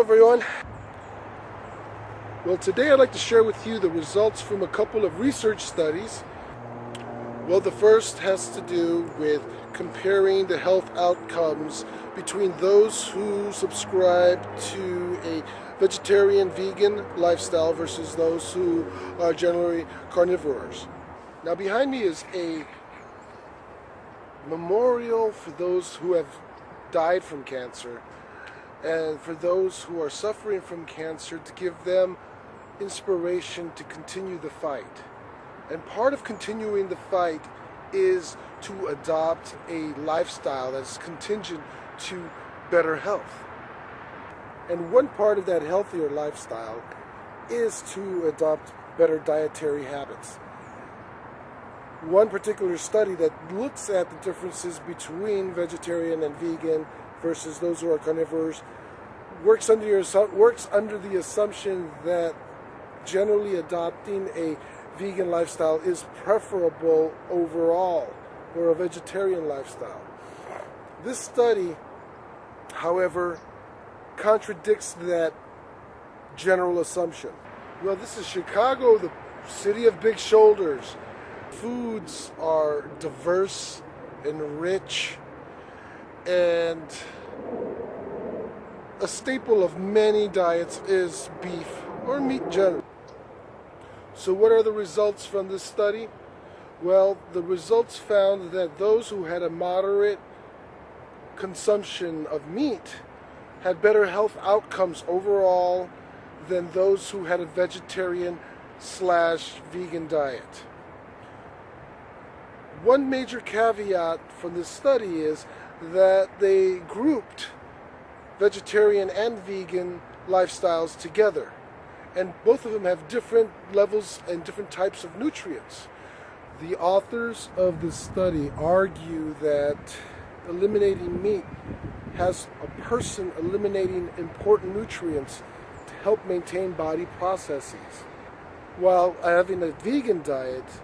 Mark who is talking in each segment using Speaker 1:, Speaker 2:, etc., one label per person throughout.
Speaker 1: everyone. Well, today I'd like to share with you the results from a couple of research studies. Well, the first has to do with comparing the health outcomes between those who subscribe to a vegetarian vegan lifestyle versus those who are generally carnivores. Now, behind me is a memorial for those who have died from cancer and for those who are suffering from cancer, to give them inspiration to continue the fight. And part of continuing the fight is to adopt a lifestyle that's contingent to better health. And one part of that healthier lifestyle is to adopt better dietary habits. One particular study that looks at the differences between vegetarian and vegan versus those who are carnivores works under the assumption that generally adopting a vegan lifestyle is preferable overall or a vegetarian lifestyle. This study, however, contradicts that general assumption. Well, this is Chicago, the city of big shoulders. Foods are diverse and rich, and a staple of many diets is beef or meat generally. So what are the results from this study? Well, the results found that those who had a moderate consumption of meat had better health outcomes overall than those who had a vegetarian/vegan diet. One major caveat from this study is that they grouped vegetarian and vegan lifestyles together, and both of them have different levels and different types of nutrients. The authors of this study argue that eliminating meat has a person eliminating important nutrients to help maintain body processes, while having a vegan diet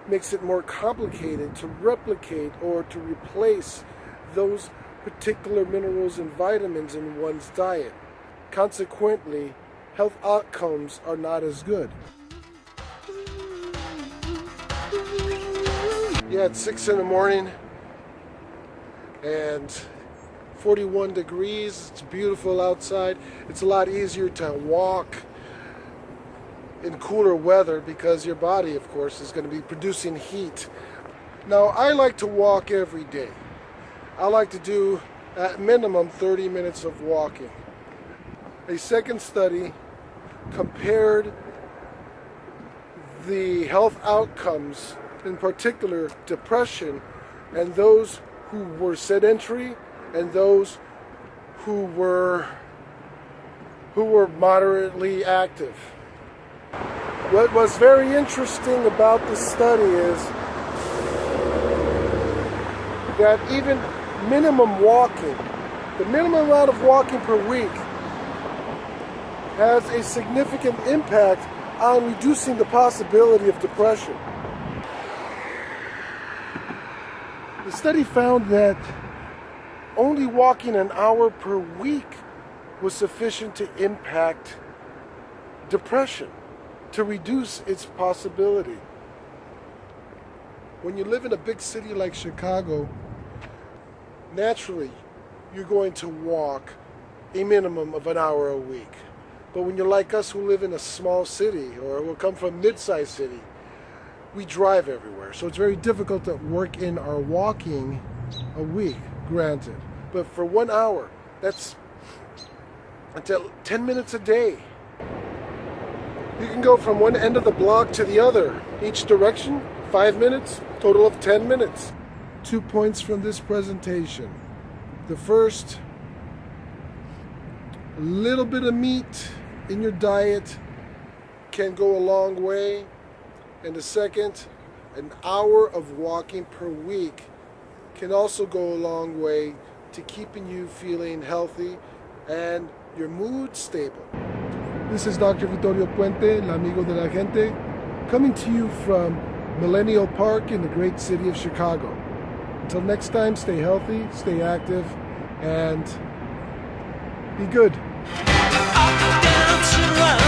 Speaker 1: makes it more complicated to replicate or to replace those particular minerals and vitamins in one's diet. Consequently, health outcomes are not as good. Yeah, it's 6 in the morning and 41 degrees. It's beautiful outside. It's a lot easier to walk in cooler weather because your body, of course, is going to be producing heat. Now, I like to walk every day. I like to do at minimum 30 minutes of walking. A second study compared the health outcomes, in particular depression, and those who were sedentary and those who were moderately active. What was very interesting about this study is that even minimum walking, the minimum amount of walking per week, has a significant impact on reducing the possibility of depression. The study found that only walking an hour per week was sufficient to impact depression, to reduce its possibility. When you live in a big city like Chicago, naturally you're going to walk a minimum of an hour a week. But when you're like us who live in a small city or will come from a mid-sized city, we drive everywhere. So it's very difficult to work in our walking a week, granted. But for 1 hour, that's until 10 minutes a day. You can go from one end of the block to the other, each direction, 5 minutes, total of 10 minutes. 2 points from this presentation. The first, a little bit of meat in your diet can go a long way. And the second, an hour of walking per week can also go a long way to keeping you feeling healthy and your mood stable. This is Dr. Vittorio Puente, el amigo de la gente, coming to you from Millennial Park in the great city of Chicago. Until next time, stay healthy, stay active, and be good.
Speaker 2: Up, down, to right.